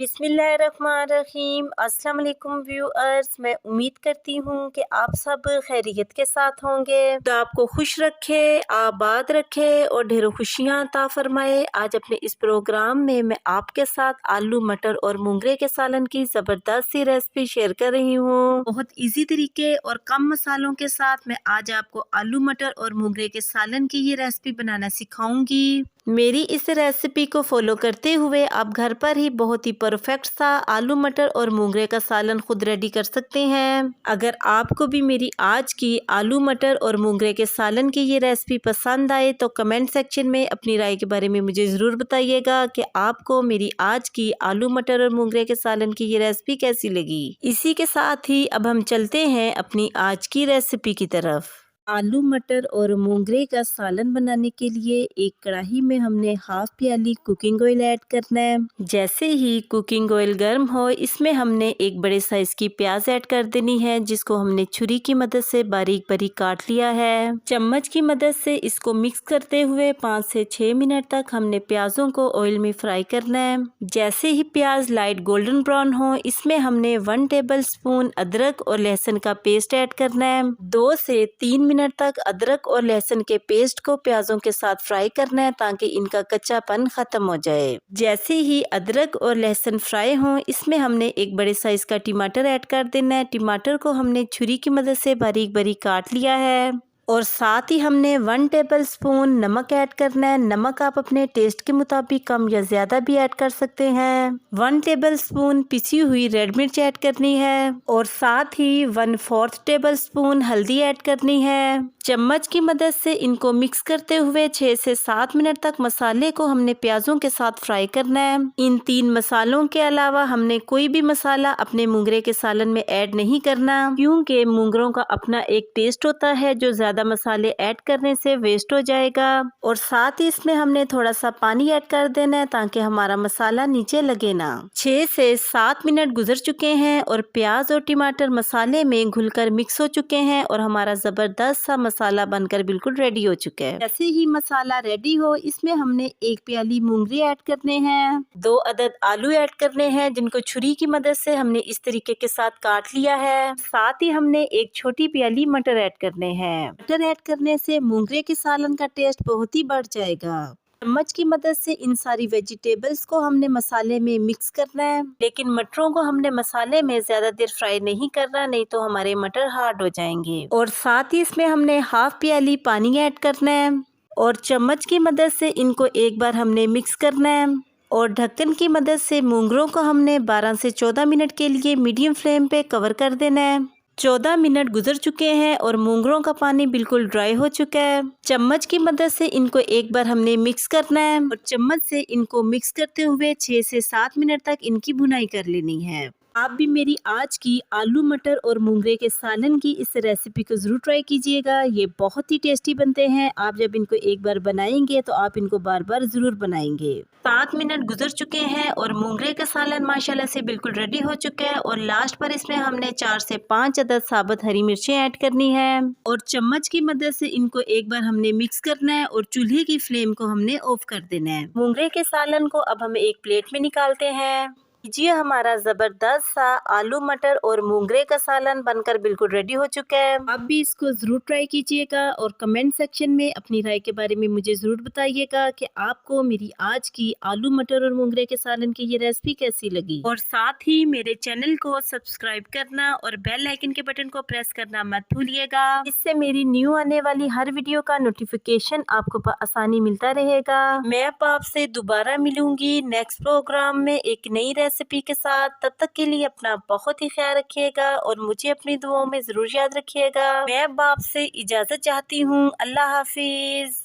बिस्मिल्लाहिर्रहमानिर्रहीम। अस्सलाम वालेकुम व्यूअर्स, मैं उम्मीद करती हूँ कि आप सब खैरियत के साथ होंगे। तो आपको खुश रखे, आबाद रखे और ढेरों खुशियाँ अता फरमाए। आज अपने इस प्रोग्राम में मैं आपके साथ आलू मटर और मूंगरे के सालन की ज़बरदस्त सी रेसिपी शेयर कर रही हूँ। बहुत इजी तरीके और कम मसालों के साथ मैं आज आपको आलू मटर और मूंगरे के सालन की ये रेसिपी बनाना सिखाऊंगी। मेरी इस रेसिपी को फॉलो करते हुए आप घर पर ही बहुत ही परफेक्ट सा आलू मटर और मूंगरे का सालन खुद रेडी कर सकते हैं। अगर आपको भी मेरी आज की आलू मटर और मूंगरे के सालन की ये रेसिपी पसंद आए तो कमेंट सेक्शन में अपनी राय के बारे में मुझे ज़रूर बताइएगा कि आपको मेरी आज की आलू मटर और मूंगरे के सालन की ये रेसिपी कैसी लगी। इसी के साथ ही अब हम चलते हैं अपनी आज की रेसिपी की तरफ। आलू मटर और मूंगरे का सालन बनाने के लिए एक कढ़ाई में हमने हाफ प्याली कुकिंग ऑयल ऐड करना है। जैसे ही कुकिंग ऑयल गर्म हो इसमें हमने एक बड़े साइज की प्याज ऐड कर देनी है, जिसको हमने छुरी की मदद से बारीक बारीक काट लिया है। चम्मच की मदद से इसको मिक्स करते हुए 5 से 6 मिनट तक हमने प्याजों को ऑयल में फ्राई करना है। जैसे ही प्याज लाइट गोल्डन ब्राउन हो इसमें हमने 1 टेबल स्पून अदरक और लहसुन का पेस्ट ऐड करना है। 2 से 3 मिनट तक अदरक और लहसुन के पेस्ट को प्याजों के साथ फ्राई करना है ताकि इनका कच्चापन खत्म हो जाए। जैसे ही अदरक और लहसुन फ्राई हो इसमें हमने एक बड़े साइज का टमाटर ऐड कर देना है। टमाटर को हमने छुरी की मदद से बारीक बारीक काट लिया है और साथ ही हमने 1 टेबल स्पून नमक ऐड करना है। नमक आप अपने टेस्ट के मुताबिक कम या ज्यादा भी ऐड कर सकते हैं। 1 टेबल स्पून पिसी हुई रेड मिर्च ऐड करनी है और साथ ही 1/4 टेबल स्पून हल्दी ऐड करनी है। चम्मच की मदद से इनको मिक्स करते हुए 6 से 7 मिनट तक मसाले को हमने प्याजों के साथ फ्राई करना है। इन 3 मसालों के अलावा हमने कोई भी मसाला अपने मूंगरे के सालन में ऐड नहीं करना, क्योंकि मूंगरों का अपना एक टेस्ट होता है जो ज्यादा मसाले ऐड करने से वेस्ट हो जाएगा। और साथ ही इसमें हमने थोड़ा सा पानी ऐड कर देना है ताकि हमारा मसाला नीचे लगे ना। 6 से 7 मिनट गुजर चुके हैं और प्याज और टमाटर मसाले में घुलकर मिक्स हो चुके हैं और हमारा जबरदस्त सा मसाला बनकर बिल्कुल रेडी हो चुका है। जैसे ही मसाला रेडी हो इसमें हमने 1 प्याली मूंगरी ऐड करने हैं, 2 अदद आलू ऐड करने हैं जिनको छुरी की मदद से हमने इस तरीके के साथ काट लिया है। साथ ही हमने 1 छोटी प्याली मटर ऐड करने हैं। मटर ऐड करने से मूंगरे के सालन का टेस्ट बहुत ही बढ़ जाएगा। चम्मच की मदद से इन सारी वेजिटेबल्स को हमने मसाले में मिक्स करना है, लेकिन मटरों को हमने मसाले में ज्यादा देर फ्राई नहीं करना, नहीं तो हमारे मटर हार्ड हो जाएंगे। और साथ ही इसमें हमने हाफ प्याली पानी ऐड करना है और चम्मच की मदद से इनको एक बार हमने मिक्स करना है और ढक्कन की मदद से मूंगरों को हमने 12 से 14 मिनट के लिए मीडियम फ्लेम पे कवर कर देना है। 14 मिनट गुजर चुके हैं और मूंगरों का पानी बिल्कुल ड्राई हो चुका है। चम्मच की मदद से इनको एक बार हमने मिक्स करना है और चम्मच से इनको मिक्स करते हुए 6 से 7 मिनट तक इनकी भुनाई कर लेनी है। आप भी मेरी आज की आलू मटर और मूंगरे के सालन की इस रेसिपी को जरूर ट्राई कीजिएगा। ये बहुत ही टेस्टी बनते हैं। आप जब इनको एक बार बनाएंगे तो आप इनको बार बार जरूर बनाएंगे। 7 मिनट गुजर चुके हैं और मूंगरे का सालन माशाल्लाह से बिल्कुल रेडी हो चुका है और लास्ट पर इसमें हमने 4 से 5 अदद साबुत हरी मिर्चें ऐड करनी है और चम्मच की मदद से इनको एक बार हमने मिक्स करना है और चूल्हे की फ्लेम को हमने ऑफ कर देना है। मूंगरे के सालन को अब हम एक प्लेट में निकालते हैं। जी, हमारा जबरदस्त सा आलू मटर और मूंगरे का सालन बनकर बिल्कुल रेडी हो चुका है। आप भी इसको जरूर ट्राई कीजिएगा और कमेंट सेक्शन में अपनी राय के बारे में मुझे जरूर बताइएगा कि आपको मेरी आज की आलू मटर और मूंगरे के सालन की ये रेसिपी कैसी लगी। और साथ ही मेरे चैनल को सब्सक्राइब करना और बेल आइकन के बटन को प्रेस करना मत भूलिएगा। इससे मेरी न्यू आने वाली हर वीडियो का नोटिफिकेशन आपको आसानी मिलता रहेगा। मैं अब आपसे दोबारा मिलूंगी नेक्स्ट प्रोग्राम में एक नई रेसिपी के साथ। तब तक के लिए अपना बहुत ही ख्याल रखिएगा और मुझे अपनी दुआओं में जरूर याद रखिएगा। मैं अब आपसे इजाजत चाहती हूँ। अल्लाह हाफिज।